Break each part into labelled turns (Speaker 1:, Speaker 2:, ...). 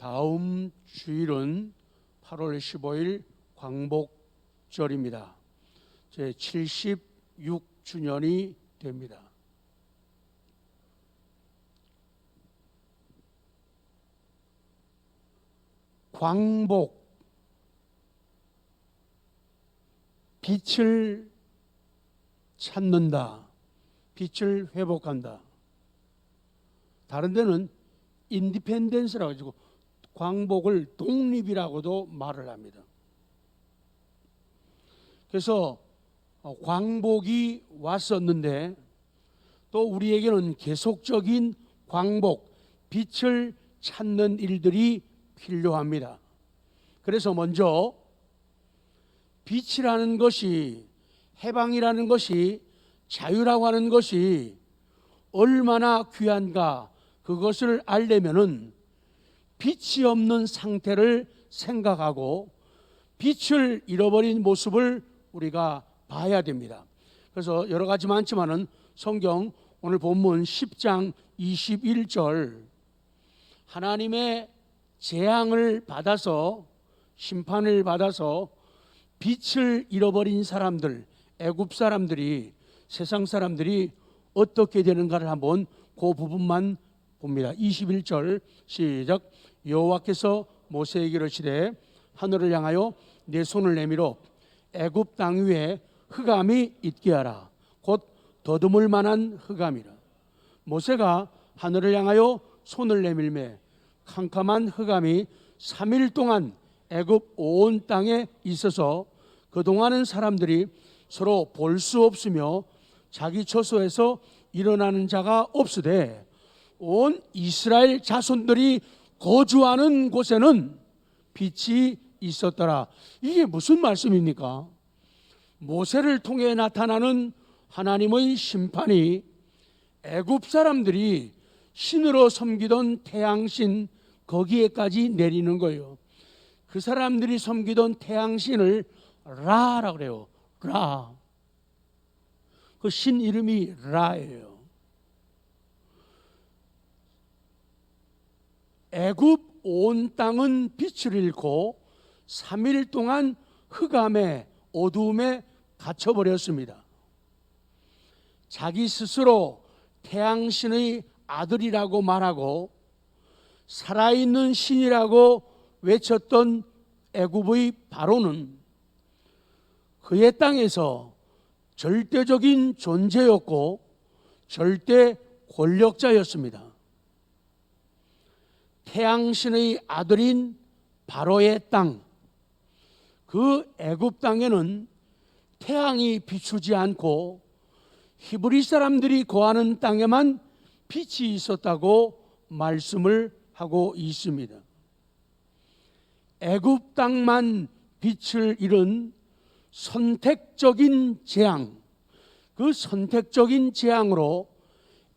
Speaker 1: 다음 주일은 8월 15일 광복절입니다. 제 76주년이 됩니다. 광복, 빛을 찾는다, 빛을 회복한다. 다른 데는 인디펜던스라고 해가지고 광복을 독립이라고도 말을 합니다. 그래서 광복이 왔었는데 또 우리에게는 계속적인 광복, 빛을 찾는 일들이 필요합니다. 그래서 먼저 빛이라는 것이, 해방이라는 것이, 자유라고 하는 것이 얼마나 귀한가, 그것을 알려면은 빛이 없는 상태를 생각하고 빛을 잃어버린 모습을 우리가 봐야 됩니다. 그래서 여러 가지 많지만은 성경 오늘 본문 10장 21절, 하나님의 재앙을 받아서, 심판을 받아서 빛을 잃어버린 사람들, 애굽 사람들이, 세상 사람들이 어떻게 되는가를 한번 그 부분만 봅니다. 21절 시작. 여호와께서 모세에게 이르시되 하늘을 향하여 내 손을 내밀어 애굽 땅 위에 흑암이 있게 하라. 곧 더듬을 만한 흑암이라. 모세가 하늘을 향하여 손을 내밀매 캄캄한 흑암이 3일 동안 애굽 온 땅에 있어서 그동안은 사람들이 서로 볼 수 없으며 자기 처소에서 일어나는 자가 없으되 온 이스라엘 자손들이 거주하는 곳에는 빛이 있었더라. 이게 무슨 말씀입니까? 모세를 통해 나타나는 하나님의 심판이 애굽 사람들이 신으로 섬기던 태양신 거기에까지 내리는 거예요. 그 사람들이 섬기던 태양신을 라라고 그래요. 라. 그 신 이름이 라예요. 애굽 온 땅은 빛을 잃고 3일 동안 흑암에, 어두움에 갇혀버렸습니다. 자기 스스로 태양신의 아들이라고 말하고 살아있는 신이라고 외쳤던 애굽의 바로는 그의 땅에서 절대적인 존재였고 절대 권력자였습니다. 태양신의 아들인 바로의 땅, 그 애굽 땅에는 태양이 비추지 않고 히브리 사람들이 거하는 땅에만 빛이 있었다고 말씀을 하고 있습니다. 애굽 땅만 빛을 잃은 선택적인 재앙, 그 선택적인 재앙으로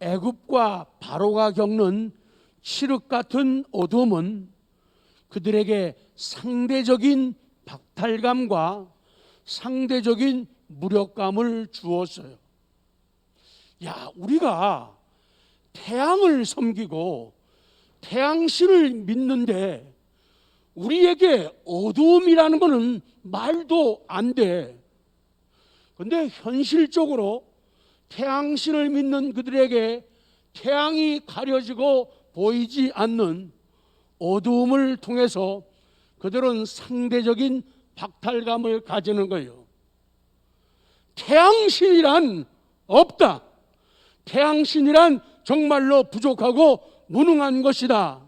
Speaker 1: 애굽과 바로가 겪는 칠흑 같은 어둠은 그들에게 상대적인 박탈감과 상대적인 무력감을 주었어요. 야, 우리가 태양을 섬기고 태양신을 믿는데 우리에게 어두움이라는 것은 말도 안 돼. 그런데 현실적으로 태양신을 믿는 그들에게 태양이 가려지고 보이지 않는 어두움을 통해서 그들은 상대적인 박탈감을 가지는 거예요. 태양신이란 없다. 태양신이란 정말로 부족하고 무능한 것이다.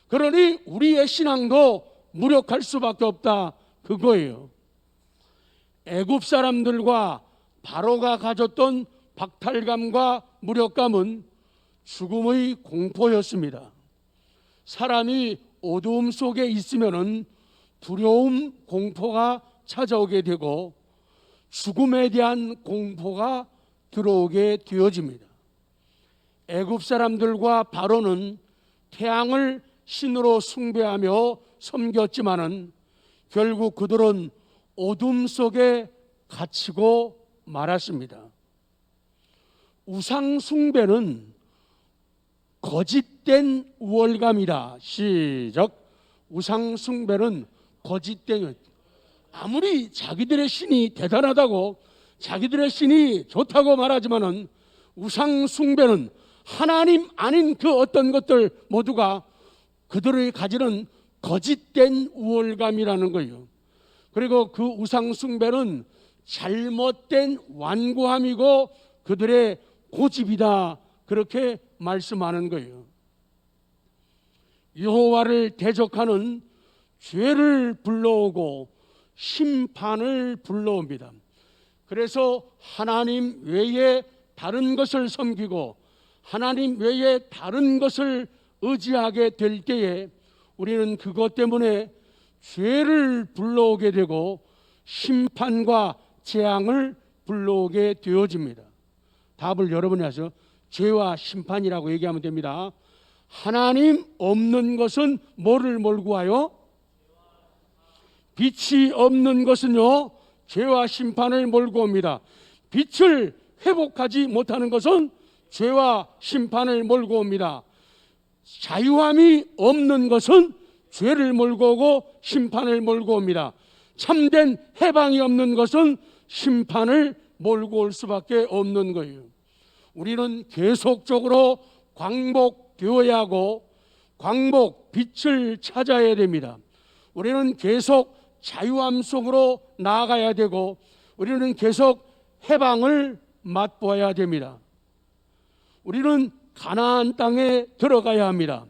Speaker 1: 그러니 우리의 신앙도 무력할 수밖에 없다. 그거예요. 애굽 사람들과 바로가 가졌던 박탈감과 무력감은 죽음의 공포였습니다. 사람이 어두움 속에 있으면은 두려움, 공포가 찾아오게 되고 죽음에 대한 공포가 들어오게 되어집니다. 애굽 사람들과 바로는 태양을 신으로 숭배하며 섬겼지만은 결국 그들은 어둠 속에 갇히고 말았습니다. 우상 숭배는 거짓된 우월감이다. 시작. 우상 숭배는 거짓된, 아무리 자기들의 신이 대단하다고 자기들의 신이 좋다고 말하지만은 우상 숭배는 하나님 아닌 그 어떤 것들 모두가 그들이 가지는 거짓된 우월감이라는 거예요. 그리고 그 우상 숭배는 잘못된 완고함이고 그들의 고집이다, 그렇게 말씀하는 거예요. 여호와를 대적하는 죄를 불러오고 심판을 불러옵니다. 그래서 하나님 외에 다른 것을 섬기고 하나님 외에 다른 것을 의지하게 될 때에 우리는 그것 때문에 죄를 불러오게 되고 심판과 재앙을 불러오게 되어집니다. 답을 여러분이 하셔. 죄와 심판이라고 얘기하면 됩니다. 하나님 없는 것은 뭐를 몰고 와요? 빛이 없는 것은요, 죄와 심판을 몰고 옵니다. 빛을 회복하지 못하는 것은 죄와 심판을 몰고 옵니다. 자유함이 없는 것은 죄를 몰고 오고 심판을 몰고 옵니다. 참된 해방이 없는 것은 심판을 몰고 올 수밖에 없는 거예요. 우리는 계속적으로 광복되어야 하고 광복, 빛을 찾아야 됩니다. 우리는 계속 자유함 속으로 나아가야 되고 우리는 계속 해방을 맛보아야 됩니다. 우리는 가나안 땅에 들어가야 합니다.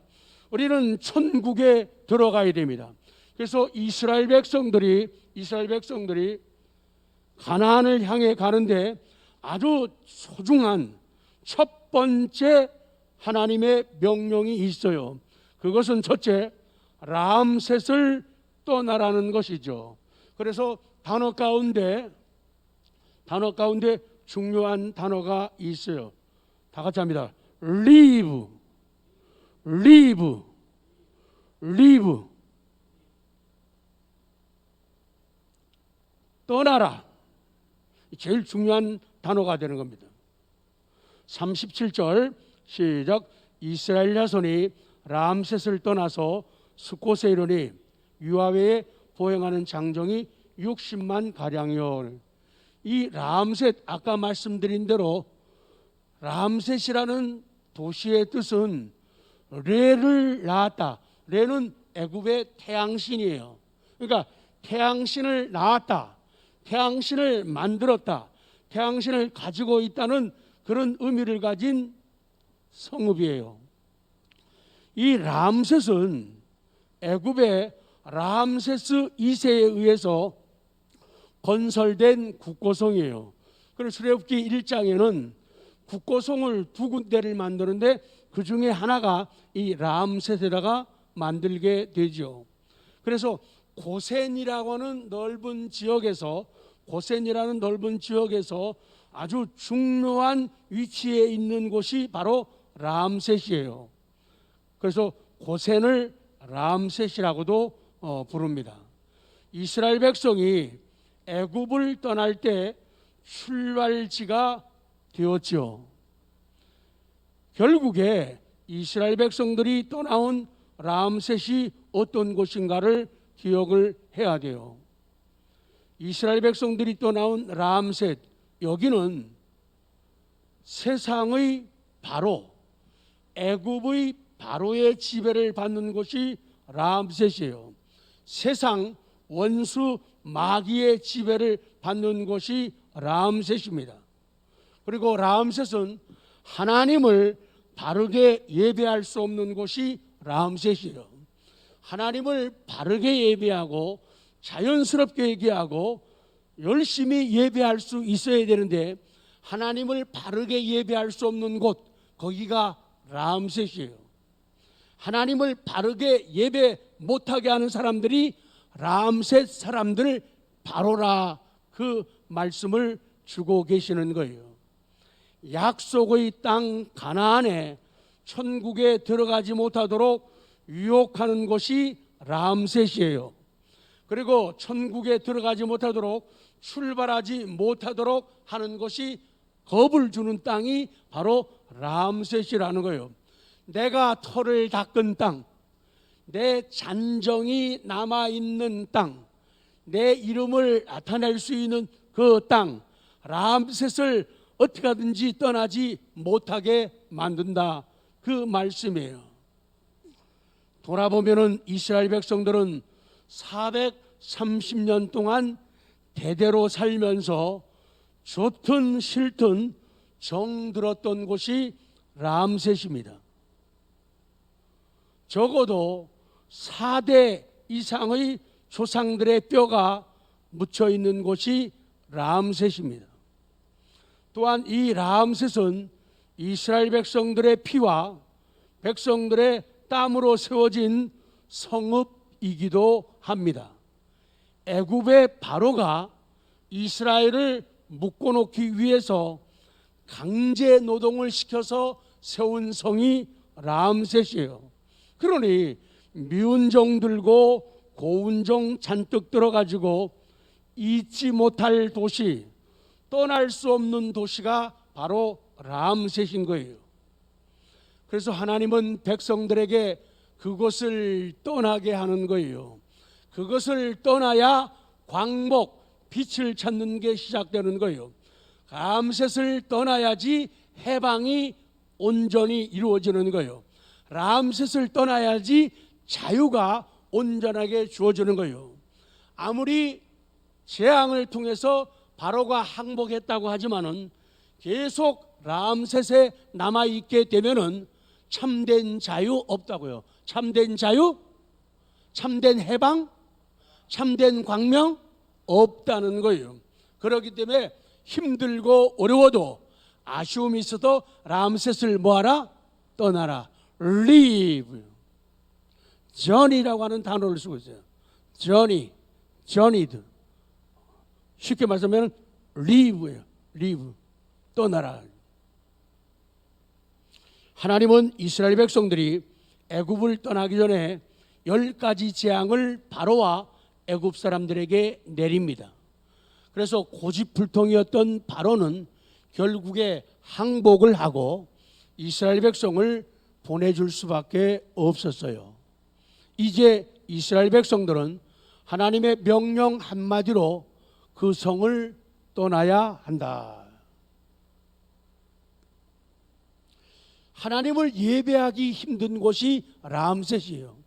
Speaker 1: 우리는 천국에 들어가야 됩니다. 그래서 이스라엘 백성들이 가나안을 향해 가는데 아주 소중한 첫 번째 하나님의 명령이 있어요. 그것은 첫째, 람셋을 떠나라는 것이죠. 그래서 단어 가운데 중요한 단어가 있어요. 다 같이 합니다. leave. 떠나라. 제일 중요한 단어가 되는 겁니다. 37절 시작. 이스라엘 자손이 람셋을 떠나서 스곳에 이르니 유아외에 보행하는 장정이 60만 가량이요. 이 람셋, 아까 말씀드린 대로 람셋이라는 도시의 뜻은 레를 낳았다. 레는 애굽의 태양신이에요. 그러니까 태양신을 낳았다, 태양신을 만들었다, 태양신을 가지고 있다는 그런 의미를 가진 성읍이에요. 이 람셋은 애굽의 람세스 2세에 의해서 건설된 국고성이에요. 그래서 출애굽기 1장에는 국고성을 두 군데를 만드는데 그 중에 하나가 이 람셋에다가 만들게 되죠. 그래서 고센이라고 하는 넓은 지역에서 아주 중요한 위치에 있는 곳이 바로 람셋이에요. 그래서 고센을 람셋이라고도 부릅니다. 이스라엘 백성이 애굽을 떠날 때 출발지가 되었죠. 결국에 이스라엘 백성들이 떠나온 람셋이 어떤 곳인가를 기억을 해야 돼요. 이스라엘 백성들이 떠나온 람셋, 여기는 세상의 바로, 애굽의 바로의 지배를 받는 곳이 람셋이에요. 세상 원수 마귀의 지배를 받는 곳이 람셋입니다. 그리고 람셋은 하나님을 바르게 예배할 수 없는 곳이 람셋이에요. 하나님을 바르게 예배하고 자연스럽게 얘기하고 열심히 예배할 수 있어야 되는데 하나님을 바르게 예배할 수 없는 곳, 거기가 람셋이에요. 하나님을 바르게 예배 못하게 하는 사람들이 람셋 사람들 바로라, 그 말씀을 주고 계시는 거예요. 약속의 땅 가나안에 천국에 들어가지 못하도록 유혹하는 곳이 람셋이에요. 그리고 천국에 들어가지 못하도록 출발하지 못하도록 하는 것이 겁을 주는 땅이 바로 람셋이라는 거예요. 내가 털을 닦은 땅, 내 잔정이 남아있는 땅, 내 이름을 나타낼 수 있는 그 땅, 람셋을 어떻게 하든지 떠나지 못하게 만든다, 그 말씀이에요. 돌아보면은 이스라엘 백성들은 430년 동안 대대로 살면서 좋든 싫든 정들었던 곳이 람셋입니다. 적어도 4대 이상의 조상들의 뼈가 묻혀 있는 곳이 람셋입니다. 또한 이 람셋은 이스라엘 백성들의 피와 백성들의 땀으로 세워진 성읍이기도 합니다. 애굽의 바로가 이스라엘을 묶어놓기 위해서 강제 노동을 시켜서 세운 성이 람셋이에요. 그러니 미운 정 들고 고운 정 잔뜩 들어가지고 잊지 못할 도시, 떠날 수 없는 도시가 바로 람셋인 거예요. 그래서 하나님은 백성들에게 그것을 떠나게 하는 거예요. 그것을 떠나야 광복, 빛을 찾는 게 시작되는 거예요. 람셋을 떠나야지 해방이 온전히 이루어지는 거예요. 람셋을 떠나야지 자유가 온전하게 주어지는 거예요. 아무리 재앙을 통해서 바로가 항복했다고 하지만은 계속 람셋에 남아있게 되면은 참된 자유 없다고요. 참된 자유, 참된 해방, 참된 광명 없다는 거예요. 그렇기 때문에 힘들고 어려워도 아쉬움이 있어도 람셋을 뭐하라? 떠나라. Leave. journey라고 하는 단어를 쓰고 있어요. journeyed. 쉽게 말하면 leave예요. leave. 떠나라. 하나님은 이스라엘 백성들이 애굽을 떠나기 전에 10가지 재앙을 바로와 애굽 사람들에게 내립니다. 그래서 고집불통이었던 바로는 결국에 항복을 하고 이스라엘 백성을 보내줄 수밖에 없었어요. 이제 이스라엘 백성들은 하나님의 명령 한마디로 그 성을 떠나야 한다. 하나님을 예배하기 힘든 곳이 람셋이에요.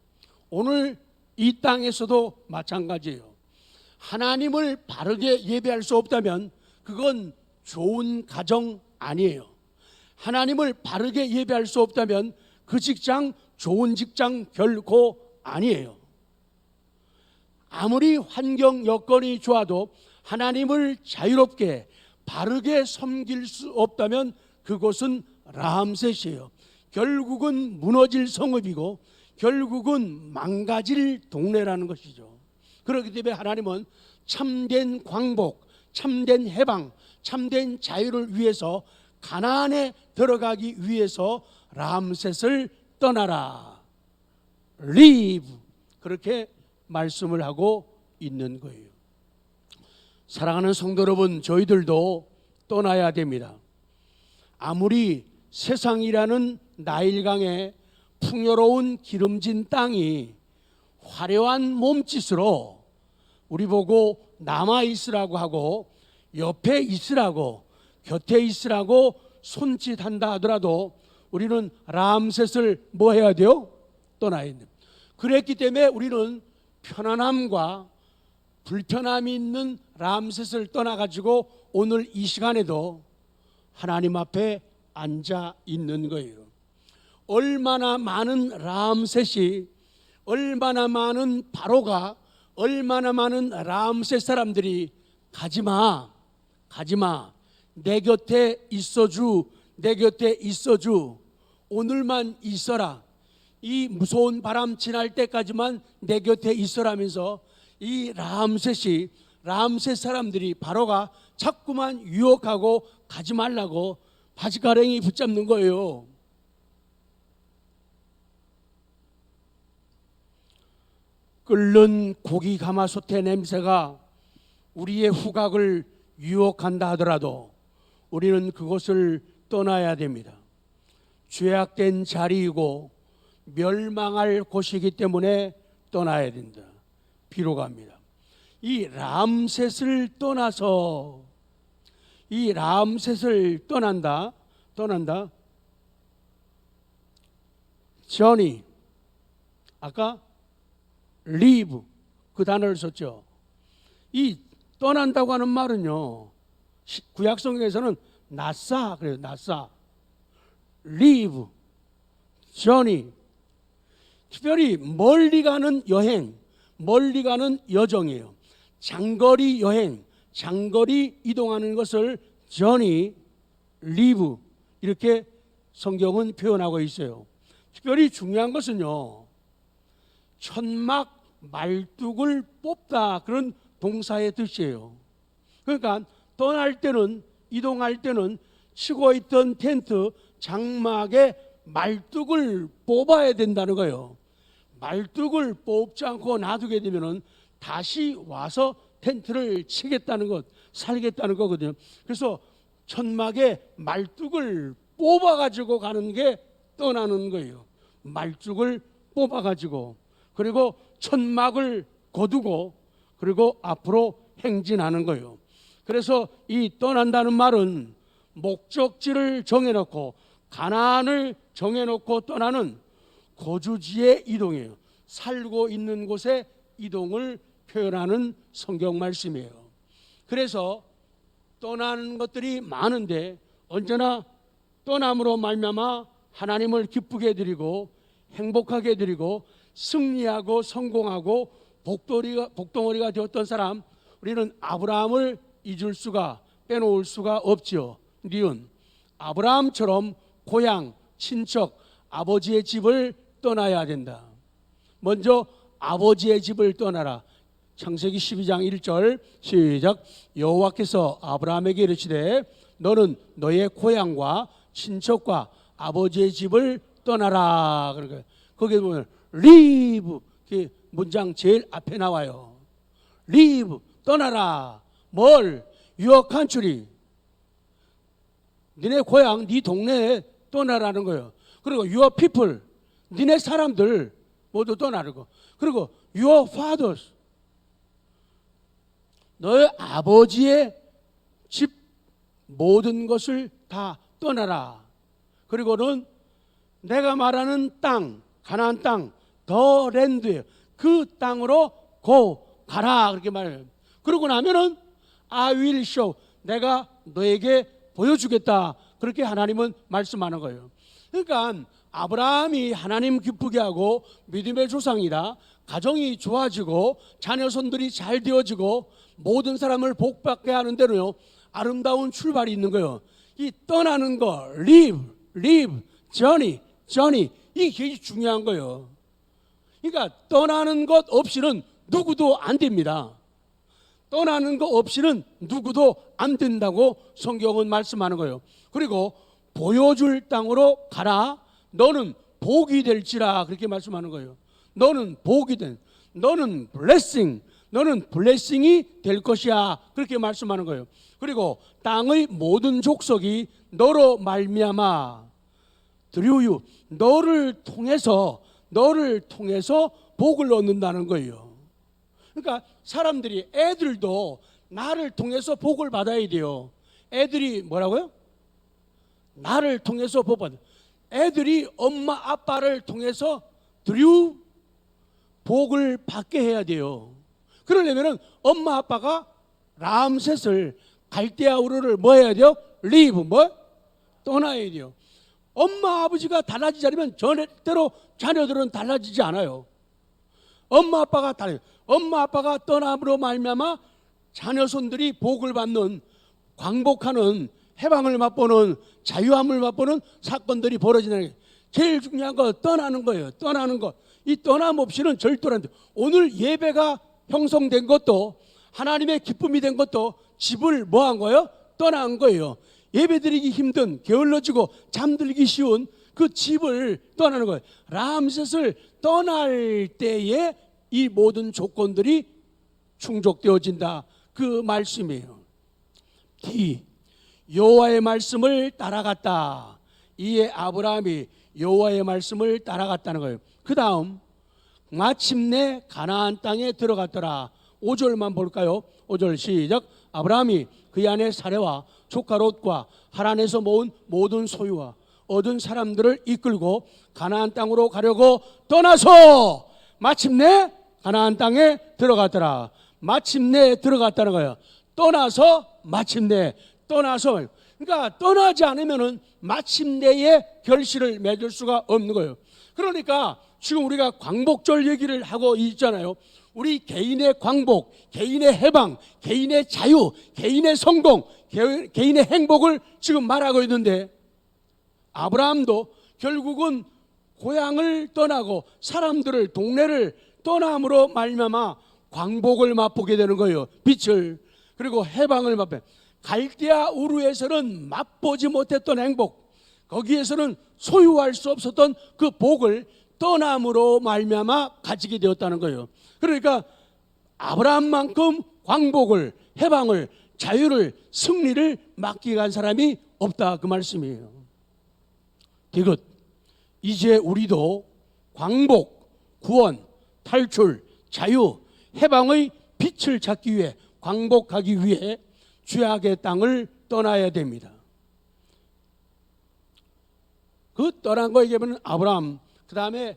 Speaker 1: 오늘 이 땅에서도 마찬가지예요. 하나님을 바르게 예배할 수 없다면 그건 좋은 가정 아니에요. 하나님을 바르게 예배할 수 없다면 그 직장 좋은 직장 결코 아니에요. 아무리 환경 여건이 좋아도 하나님을 자유롭게 바르게 섬길 수 없다면 그곳은 람셋이에요. 결국은 무너질 성읍이고 결국은 망가질 동네라는 것이죠. 그렇기 때문에 하나님은 참된 광복, 참된 해방, 참된 자유를 위해서 가나안에 들어가기 위해서 람셋을 떠나라. Leave. 그렇게 말씀을 하고 있는 거예요. 사랑하는 성도 여러분, 저희들도 떠나야 됩니다. 아무리 세상이라는 나일강에 풍요로운 기름진 땅이 화려한 몸짓으로 우리 보고 남아있으라고 하고 옆에 있으라고 곁에 있으라고 손짓한다 하더라도 우리는 람셋을 뭐 해야 돼요? 떠나야 돼요. 그랬기 때문에 우리는 편안함과 불편함이 있는 람셋을 떠나가지고 오늘 이 시간에도 하나님 앞에 앉아 있는 거예요. 얼마나 많은 람셋이, 얼마나 많은 바로가, 얼마나 많은 람셋 사람들이 가지마, 가지마, 내 곁에 있어주, 내 곁에 있어주, 오늘만 있어라, 이 무서운 바람 지날 때까지만 내 곁에 있어라면서 이 람셋이, 람셋 사람들이 바로가 자꾸만 유혹하고 가지 말라고 바지가랭이 붙잡는 거예요. 끓는 고기 가마솥의 냄새가 우리의 후각을 유혹한다 하더라도 우리는 그것을 떠나야 됩니다. 죄악된 자리이고 멸망할 곳이기 때문에 떠나야 된다. 비록 합니다. 이 람셋을 떠나서 이 람셋을 떠난다. journey, 아까 leave 그 단어를 썼죠. 이 떠난다고 하는 말은요, 구약 성경에서는 나사 그래요. 나사, leave, journey. 특별히 멀리 가는 여행, 멀리 가는 여정이에요. 장거리 여행, 장거리 이동하는 것을 journey, leave 이렇게 성경은 표현하고 있어요. 특별히 중요한 것은요, 천막 말뚝을 뽑다 그런 동사의 뜻이에요. 그러니까 떠날 때는, 이동할 때는 치고 있던 텐트 장막에 말뚝을 뽑아야 된다는 거예요. 말뚝을 뽑지 않고 놔두게 되면 다시 와서 텐트를 치겠다는 것, 살겠다는 거거든요. 그래서 천막에 말뚝을 뽑아가지고 가는 게 떠나는 거예요. 말뚝을 뽑아가지고, 그리고 천막을 거두고, 그리고 앞으로 행진하는 거예요. 그래서 이 떠난다는 말은 목적지를 정해놓고 가나안을 정해놓고 떠나는 거주지의 이동이에요. 살고 있는 곳의 이동을 표현하는 성경 말씀이에요. 그래서 떠나는 것들이 많은데 언제나 떠남으로 말미암아 하나님을 기쁘게 해드리고 행복하게 해드리고 승리하고 성공하고 복덩어리가 되었던 사람, 우리는 아브라함을 잊을 수가, 빼놓을 수가 없죠. 니은 아브라함처럼 고향, 친척, 아버지의 집을 떠나야 된다. 먼저 아버지의 집을 떠나라. 창세기 12장 1절 시작. 여호와께서 아브라함에게 이르시되 너는 너의 고향과 친척과 아버지의 집을 떠나라. 그러니까 거기에 보면 leave, 그 문장 제일 앞에 나와요. leave, 떠나라. 뭘? your country, 니네 고향, 네 동네에 떠나라는 거예요. 그리고 your people, 니네 사람들 모두 떠나는 거. 그리고 your fathers, 너의 아버지의 집 모든 것을 다 떠나라. 그리고는 내가 말하는 땅, 가나안 땅, 더 랜드예요. 그 땅으로 가라 그렇게 말해요. 그러고 나면은 I will show, 내가 너에게 보여주겠다 그렇게 하나님은 말씀하는 거예요. 그러니까 아브라함이 하나님 기쁘게 하고 믿음의 조상이다, 가정이 좋아지고 자녀손들이 잘 되어지고 모든 사람을 복받게 하는 데로요 아름다운 출발이 있는 거예요. 이 떠나는 거, leave, journey, 이게 중요한 거예요. 그러니까 떠나는 것 없이는 누구도 안 됩니다. 떠나는 것 없이는 누구도 안 된다고 성경은 말씀하는 거예요. 그리고 보여줄 땅으로 가라. 너는 복이 될지라 그렇게 말씀하는 거예요. 너는 복이 된, 너는 blessing, 너는 블레싱이 될 것이야 그렇게 말씀하는 거예요. 그리고 땅의 모든 족속이 너로 말미암아 through you, 너를 통해서 복을 얻는다는 거예요. 그러니까 사람들이, 애들도 나를 통해서 복을 받아야 돼요. 애들이 뭐라고요? 나를 통해서 복 받아. 애들이 엄마 아빠를 통해서 through 복을 받게 해야 돼요. 그러려면 엄마 아빠가 람셋을, 갈대아 우르를 뭐 해야 돼요? leave, 떠나야 돼요. 엄마 아버지가 달라지지 않으면 절대로 자녀들은 달라지지 않아요. 엄마 아빠가 달라요. 엄마 아빠가 떠남으로 말미암아 자녀손들이 복을 받는, 광복하는, 해방을 맛보는, 자유함을 맛보는 사건들이 벌어지는 게 제일 중요한 거 떠나는 거예요. 떠나는 것. 이 떠남 없이는 절대로 안 돼요. 오늘 예배가 형성된 것도, 하나님의 기쁨이 된 것도 집을 뭐 한 거예요? 떠난 거예요. 예배드리기 힘든, 게을러지고 잠들기 쉬운 그 집을 떠나는 거예요. 람셋을 떠날 때에 이 모든 조건들이 충족되어진다 그 말씀이에요. D, 여호와의 말씀을 따라갔다. 이에 아브라함이 여호와의 말씀을 따라갔다는 거예요. 그 다음 마침내 가나안 땅에 들어갔더라. 5절만 볼까요? 5절 시작. 아브라함이 그 안에 사레와 조카 롯과 하란에서 모은 모든 소유와 얻은 사람들을 이끌고 가나안 땅으로 가려고 떠나서 마침내 가나안 땅에 들어갔더라. 마침내 들어갔다는 거예요. 떠나서 마침내 떠나서. 그러니까 떠나지 않으면은 마침내의 결실을 맺을 수가 없는 거예요. 그러니까 지금 우리가 광복절 얘기를 하고 있잖아요. 우리 개인의 광복, 개인의 해방, 개인의 자유, 개인의 성공, 개인의 행복을 지금 말하고 있는데, 아브라함도 결국은 고향을 떠나고 사람들을, 동네를 떠남으로 말미암아 광복을 맛보게 되는 거예요. 빛을. 그리고 해방을 맛보게. 갈대아 우르에서는 맛보지 못했던 행복, 거기에서는 소유할 수 없었던 그 복을 떠남으로 말미암아 가지게 되었다는 거예요. 그러니까 아브라함만큼 광복을, 해방을, 자유를, 승리를 맛게 간 사람이 없다, 그 말씀이에요. 디귿. 이제 우리도 광복, 구원, 탈출, 자유, 해방의 빛을 찾기 위해, 광복하기 위해 죄악의 땅을 떠나야 됩니다. 그 떠난 거 얘기하면 아브라함, 그 다음에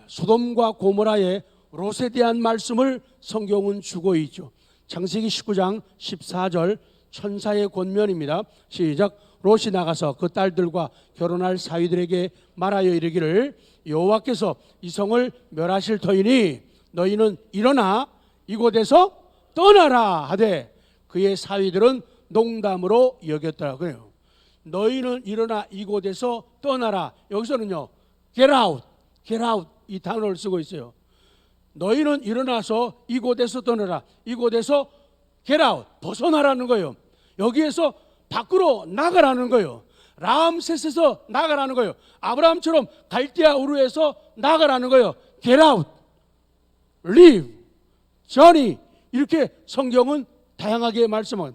Speaker 1: 소돔과 고모라의 롯에 대한 말씀을 성경은 주고 있죠. 창세기 19장 14절 천사의 권면입니다. 시작. 롯이 나가서 그 딸들과 결혼할 사위들에게 말하여 이르기를 여호와께서 이 성을 멸하실 터이니 너희는 일어나 이곳에서 떠나라 하되 그의 사위들은 농담으로 여겼더라. 그래요. 너희는 일어나 이곳에서 떠나라. 여기서는요, get out, get out 이 단어를 쓰고 있어요. 너희는 일어나서 이곳에서 떠나라. 이곳에서 get out, 벗어나라는 거예요. 여기에서 밖으로 나가라는 거예요. 라암셋에서 나가라는 거예요. 아브라함처럼 갈대아 우르에서 나가라는 거예요. get out, leave, journey, 이렇게 성경은 다양하게 말씀은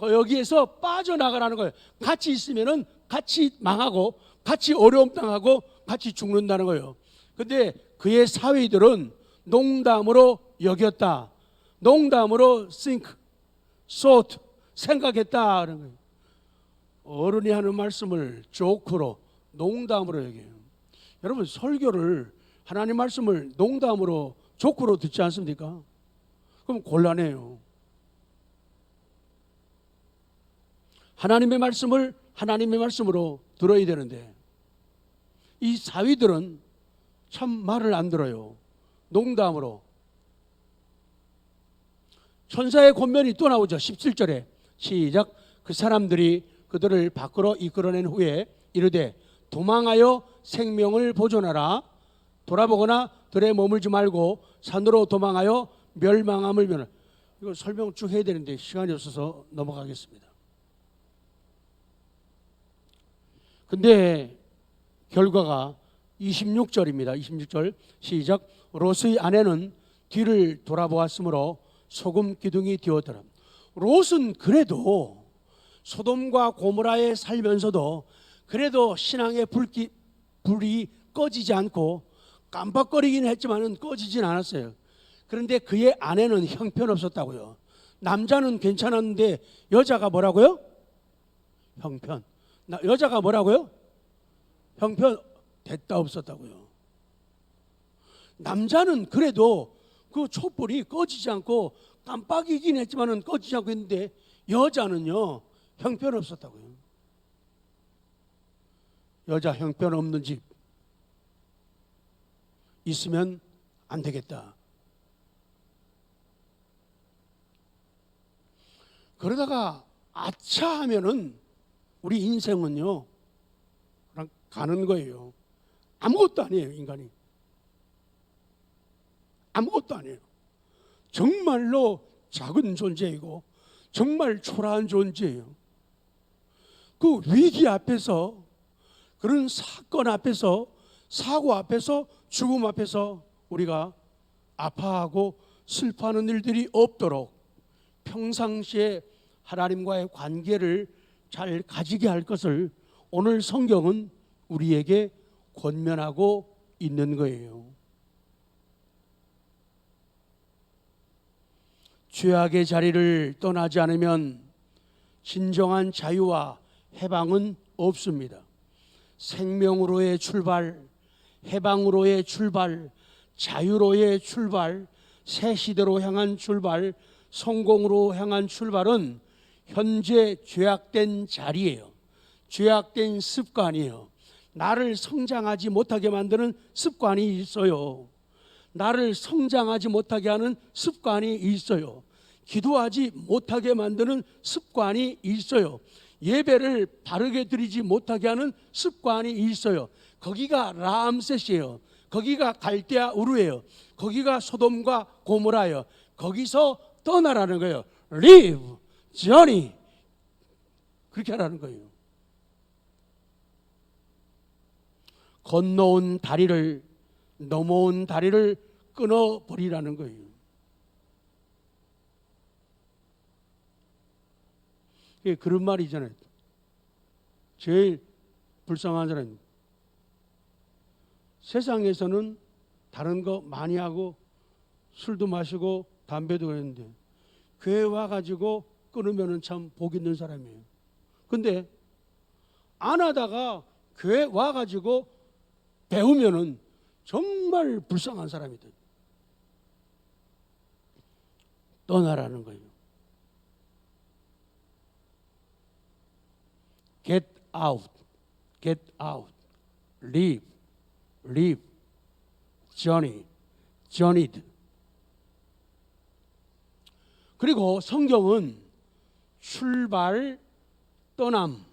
Speaker 1: 여기에서 빠져나가라는 거예요. 같이 있으면은 같이 망하고 같이 어려움 당하고 같이 죽는다는 거예요. 근데 그의 사위들은 농담으로 여겼다. 농담으로 think, thought, 생각했다는 거예요. 어른이 하는 말씀을 조크로, 농담으로 여겨요. 여러분, 설교를, 하나님 말씀을 농담으로, 조크로 듣지 않습니까? 그럼 곤란해요. 하나님의 말씀을 하나님의 말씀으로 들어야 되는데 이 사위들은 참 말을 안 들어요. 농담으로. 천사의 권면이 또 나오죠. 17절에 시작. 그 사람들이 그들을 밖으로 이끌어낸 후에 이르되 도망하여 생명을 보존하라. 돌아보거나 들에 머물지 말고 산으로 도망하여 멸망함을 면하라. 이거 설명 쭉 해야 되는데 시간이 없어서 넘어가겠습니다. 근데 결과가 26절입니다. 26절 시작. 롯의 아내는 뒤를 돌아보았으므로 소금 기둥이 되었더라. 롯은 그래도 소돔과 고모라에 살면서도 그래도 신앙의 불이 꺼지지 않고 깜빡거리긴 했지만은 꺼지진 않았어요. 그런데 그의 아내는 형편없었다고요. 남자는 괜찮았는데 여자가 뭐라고요? 형편. 여자가 뭐라고요? 형편 됐다 없었다고요. 남자는 그래도 그 촛불이 꺼지지 않고 깜빡이긴 했지만은 꺼지지 않고 있는데 여자는요 형편 없었다고요. 여자 형편 없는 집 있으면 안 되겠다. 그러다가 아차 하면은 우리 인생은요 그냥 가는 거예요. 아무것도 아니에요. 인간이 아무것도 아니에요. 정말로 작은 존재이고 정말 초라한 존재예요. 그 위기 앞에서, 그런 사건 앞에서, 사고 앞에서, 죽음 앞에서 우리가 아파하고 슬퍼하는 일들이 없도록 평상시에 하나님과의 관계를 잘 가지게 할 것을 오늘 성경은 우리에게 권면하고 있는 거예요. 죄악의 자리를 떠나지 않으면 진정한 자유와 해방은 없습니다. 생명으로의 출발, 해방으로의 출발, 자유로의 출발, 새 시대로 향한 출발, 성공으로 향한 출발은 현재 죄악된 자리예요. 죄악된 습관이에요. 나를 성장하지 못하게 만드는 습관이 있어요. 나를 성장하지 못하게 하는 습관이 있어요. 기도하지 못하게 만드는 습관이 있어요. 예배를 바르게 드리지 못하게 하는 습관이 있어요. 거기가 람셋이에요. 거기가 갈대아 우르예요. 거기가 소돔과 고모라예요. 거기서 떠나라는 거예요. Leave, journey. 그렇게 하라는 거예요. 건너온 다리를, 넘어온 다리를 끊어버리라는 거예요. 그런 말이잖아요. 제일 불쌍한 사람, 세상에서는 다른 거 많이 하고 술도 마시고 담배도 그랬는데 교회 와가지고 끊으면 참 복 있는 사람이에요. 근데 안 하다가 교회 와가지고 배우면은 정말 불쌍한 사람이다. 떠나라는 거예요. Get out, get out, leave, leave, journey, journeyed. 그리고 성경은 출발, 떠남,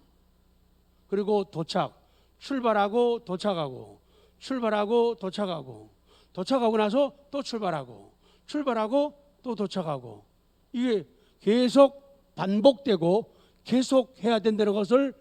Speaker 1: 그리고 도착, 출발하고 도착하고, 출발하고 도착하고, 도착하고 나서 또 출발하고, 출발하고 또 도착하고, 이게 계속 반복되고 계속 해야 된다는 것을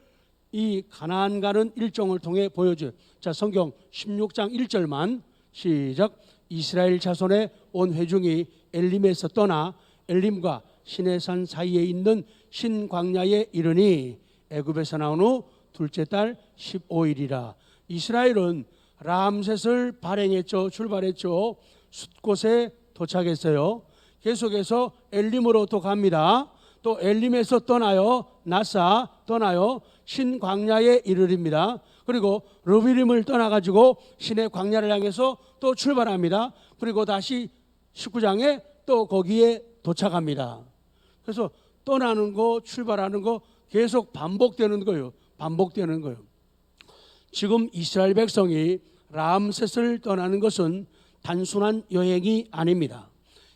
Speaker 1: 이 가나안 가는 일정을 통해 보여줘요. 자, 성경 16장 1절만 시작. 이스라엘 자손의 온 회중이 엘림에서 떠나 엘림과 시내산 사이에 있는 신광야에 이르니 애굽에서 나온 후 둘째 달 15일이라. 이스라엘은 람셋을 발행했죠. 출발했죠. 숫곳에 도착했어요. 계속해서 엘림으로 또 갑니다. 또 엘림에서 떠나요. 나사 떠나요. 신광야에 이르립니다. 그리고 르비림을 떠나가지고 신의 광야를 향해서 또 출발합니다. 그리고 다시 19장에 또 거기에 도착합니다. 그래서 떠나는 거 출발하는 거 계속 반복되는 거예요. 반복되는 거예요. 지금 이스라엘 백성이 람셋을 떠나는 것은 단순한 여행이 아닙니다.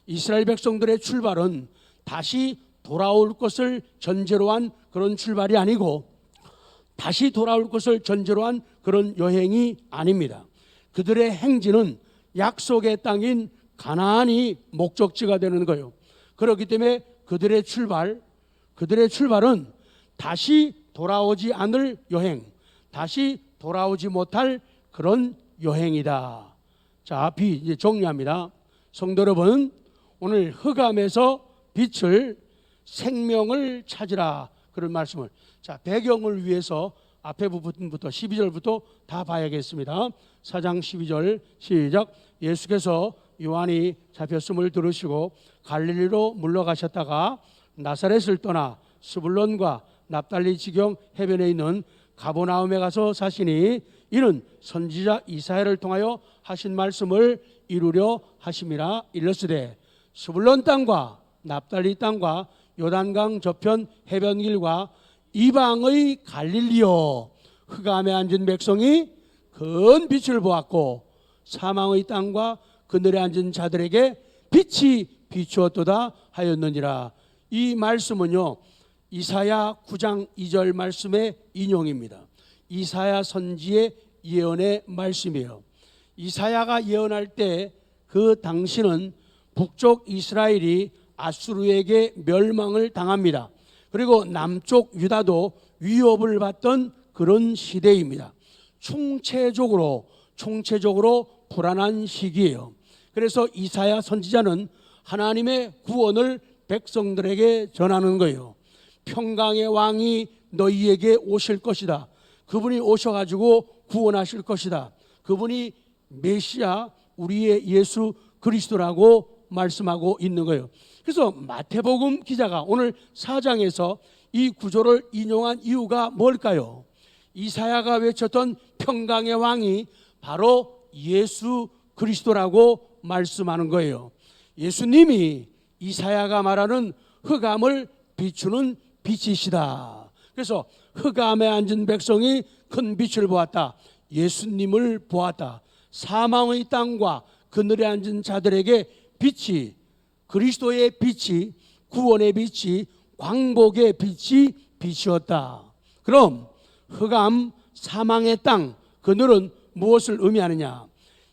Speaker 1: 이스라엘 백성들의 출발은 다시 돌아올 것을 전제로 한 그런 출발이 아니고 다시 돌아올 것을 전제로 한 그런 여행이 아닙니다. 그들의 행진은 약속의 땅인 가나안이 목적지가 되는 거예요. 그렇기 때문에 그들의 출발은 다시 돌아오지 않을 여행, 다시 돌아오지 못할 그런 여행이다. 자, 이제 정리합니다. 성도 여러분, 오늘 흑암에서 빛을, 생명을 찾으라, 그런 말씀을, 자, 배경을 위해서 앞에 부분부터 12절부터 다 봐야겠습니다. 4장 12절 시작. 예수께서 요한이 잡혔음을 들으시고 갈릴리로 물러가셨다가 나사렛을 떠나 스불론과 납달리 지경 해변에 있는 가버나움에 가서 사시니 이는 선지자 이사야를 통하여 하신 말씀을 이루려 하심이라. 일러스되 스불론 땅과 납달리 땅과 요단강 저편 해변길과 이방의 갈릴리요, 흑암에 앉은 백성이 큰 빛을 보았고 사망의 땅과 그늘에 앉은 자들에게 빛이 비추었도다 하였느니라. 이 말씀은요, 이사야 9장 2절 말씀의 인용입니다. 이사야 선지의 예언의 말씀이에요. 이사야가 예언할 때 그 당시는 북쪽 이스라엘이 아수르에게 멸망을 당합니다. 그리고 남쪽 유다도 위협을 받던 그런 시대입니다. 총체적으로 불안한 시기예요. 그래서 이사야 선지자는 하나님의 구원을 백성들에게 전하는 거예요. 평강의 왕이 너희에게 오실 것이다. 그분이 오셔가지고 구원하실 것이다. 그분이 메시아, 우리의 예수 그리스도라고 말씀하고 있는 거예요. 그래서 마태복음 기자가 오늘 4장에서 이 구조를 인용한 이유가 뭘까요? 이사야가 외쳤던 평강의 왕이 바로 예수 그리스도라고 말씀하는 거예요. 예수님이 이사야가 말하는 흑암을 비추는 빛이시다. 그래서 흑암에 앉은 백성이 큰 빛을 보았다. 예수님을 보았다. 사망의 땅과 그늘에 앉은 자들에게 빛이, 그리스도의 빛이, 구원의 빛이, 광복의 빛이 빛이었다. 그럼 흑암, 사망의 땅, 그늘은 무엇을 의미하느냐?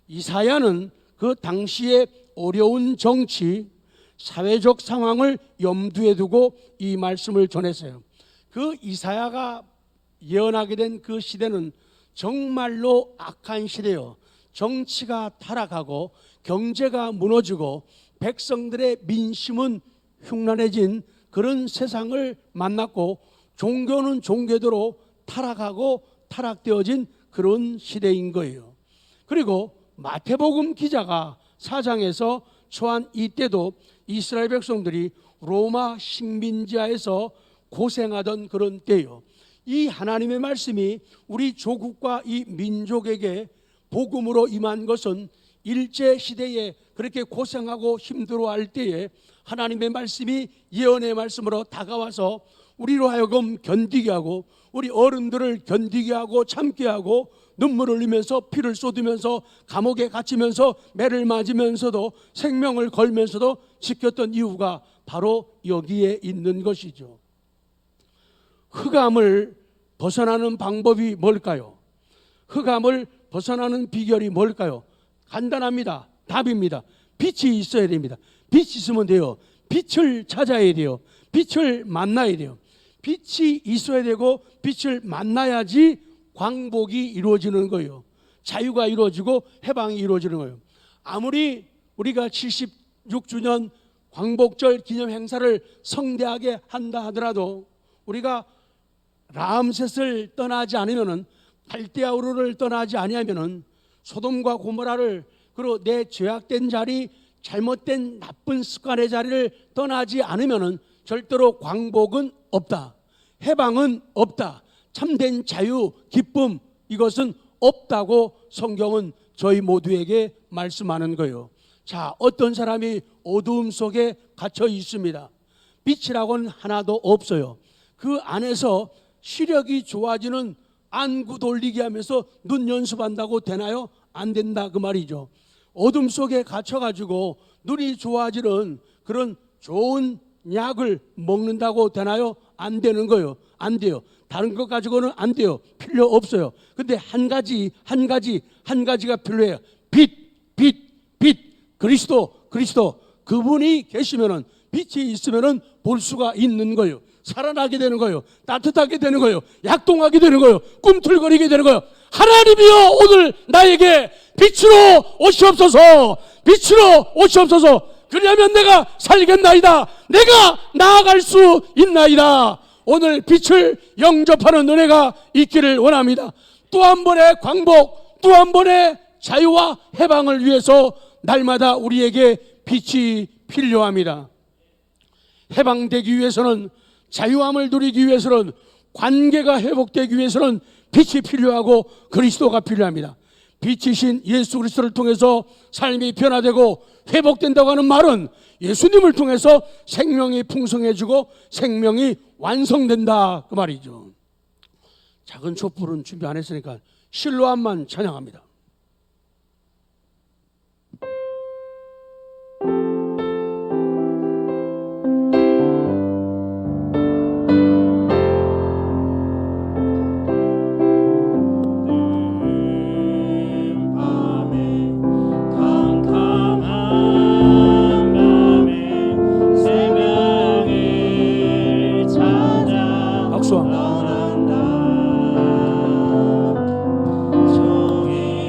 Speaker 1: 이사야는 그 당시의 어려운 정치, 사회적 상황을 염두에 두고 이 말씀을 전했어요. 그 이사야가 예언하게 된 그 시대는 정말로 악한 시대요. 정치가 타락하고 경제가 무너지고 백성들의 민심은 흉란해진 그런 세상을 만났고, 종교는 종교대로 타락하고 타락되어진 그런 시대인 거예요. 그리고 마태복음 기자가 4장에서 처한 이때도 이스라엘 백성들이 로마 식민지하에서 고생하던 그런 때요. 이 하나님의 말씀이 우리 조국과 이 민족에게 복음으로 임한 것은 일제 시대에 그렇게 고생하고 힘들어할 때에 하나님의 말씀이 예언의 말씀으로 다가와서 우리로 하여금 견디게 하고, 우리 어른들을 견디게 하고 참게 하고, 눈물을 흘리면서 피를 쏟으면서 감옥에 갇히면서 매를 맞으면서도 생명을 걸면서도 지켰던 이유가 바로 여기에 있는 것이죠. 흑암을 벗어나는 방법이 뭘까요? 흑암을 벗어나는 비결이 뭘까요? 간단합니다. 답입니다. 빛이 있어야 됩니다. 빛이 있으면 돼요. 빛을 찾아야 돼요. 빛을 만나야 돼요. 빛이 있어야 되고 빛을 만나야지 광복이 이루어지는 거예요. 자유가 이루어지고 해방이 이루어지는 거예요. 아무리 우리가 76주년 광복절 기념 행사를 성대하게 한다 하더라도 우리가 라암셋을 떠나지 않으면은, 갈대아우르를 떠나지 아니하면은, 소돔과 고모라를, 그리고 내 죄악된 자리, 잘못된 나쁜 습관의 자리를 떠나지 않으면은 절대로 광복은 없다. 해방은 없다. 참된 자유, 기쁨, 이것은 없다고 성경은 저희 모두에게 말씀하는 거예요. 자, 어떤 사람이 어두움 속에 갇혀 있습니다. 빛이라고는 하나도 없어요. 그 안에서 시력이 좋아지는 안구 돌리기 하면서 눈 연습한다고 되나요? 안 된다 그 말이죠. 어둠 속에 갇혀가지고 눈이 좋아지는 그런 좋은 약을 먹는다고 되나요? 안 되는 거예요. 안 돼요. 다른 것 가지고는 안 돼요. 필요 없어요. 근데 한 가지가 필요해요. 빛, 그리스도. 그분이 계시면은, 빛이 있으면은 볼 수가 있는 거예요. 살아나게 되는 거예요. 따뜻하게 되는 거예요. 약동하게 되는 거예요. 꿈틀거리게 되는 거예요. 하나님이여, 오늘 나에게 빛으로 오시옵소서. 빛으로 오시옵소서. 그리하면 내가 살겠나이다. 내가 나아갈 수 있나이다. 오늘 빛을 영접하는 은혜가 있기를 원합니다. 또 한 번의 광복, 또 한 번의 자유와 해방을 위해서 날마다 우리에게 빛이 필요합니다. 해방되기 위해서는, 자유함을 누리기 위해서는, 관계가 회복되기 위해서는 빛이 필요하고 그리스도가 필요합니다. 빛이신 예수 그리스도를 통해서 삶이 변화되고 회복된다고 하는 말은 예수님을 통해서 생명이 풍성해지고 생명이 완성된다 그 말이죠. 작은 촛불은 준비 안 했으니까 실로암만 찬양합니다.
Speaker 2: 종이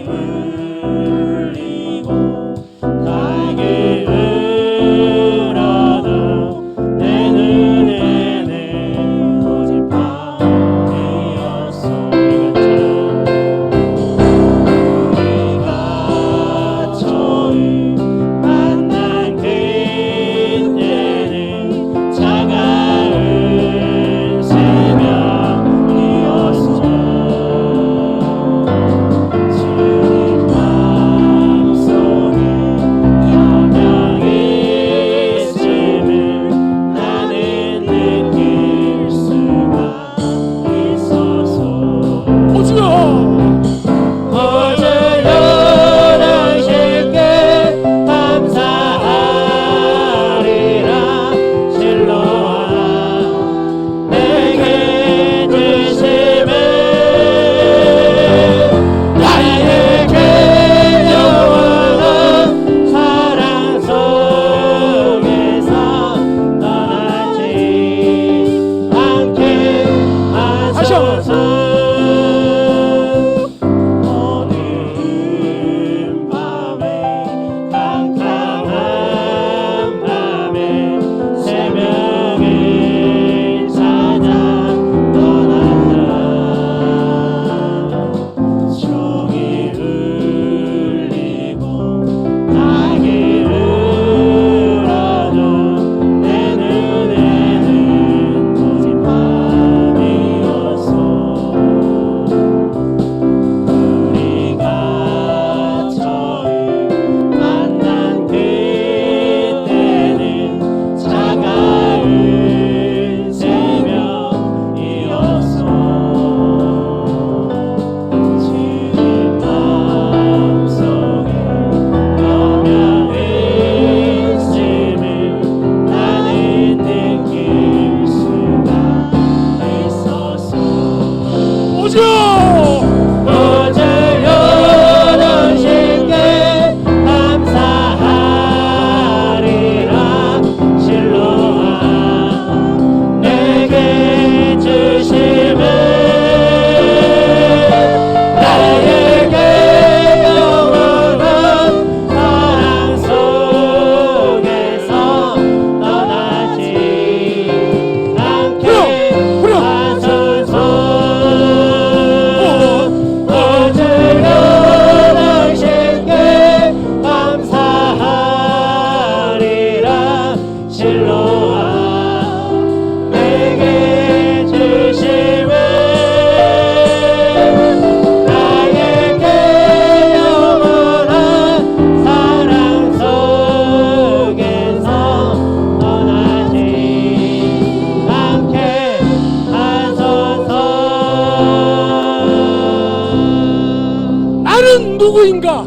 Speaker 1: 누구인가?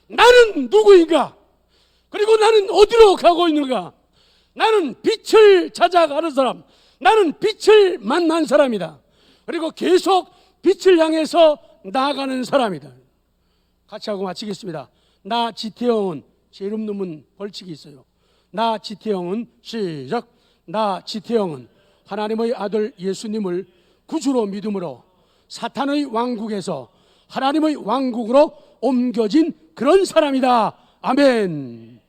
Speaker 1: 나는 누구인가? 그리고 나는 어디로 가고 있는가? 나는 빛을 찾아가는 사람, 나는 빛을 만난 사람이다. 그리고 계속 빛을 향해서 나아가는 사람이다. 같이 하고 마치겠습니다. 나 지태영은, 제 이름 넣으면 벌칙이 있어요. 나 지태영은, 시작. 나 지태영은 하나님의 아들 예수님을 구주로 믿음으로 사탄의 왕국에서 하나님의 왕국으로 옮겨진 그런 사람이다. 아멘.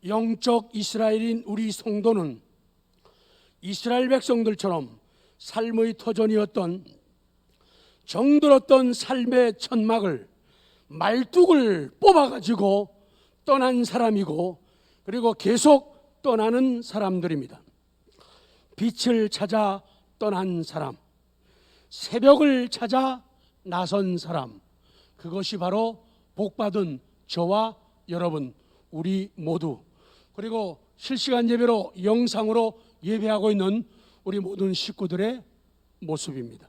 Speaker 1: 영적 이스라엘인 우리 성도는 이스라엘 백성들처럼 삶의 터전이었던 정들었던 삶의 천막을 말뚝을 뽑아가지고 떠난 사람이고, 그리고 계속 떠나는 사람들입니다. 빛을 찾아 떠난 사람, 새벽을 찾아 나선 사람, 그것이 바로 복받은 저와 여러분, 우리 모두, 그리고 실시간 예배로 영상으로 예배하고 있는 우리 모든 식구들의 모습입니다.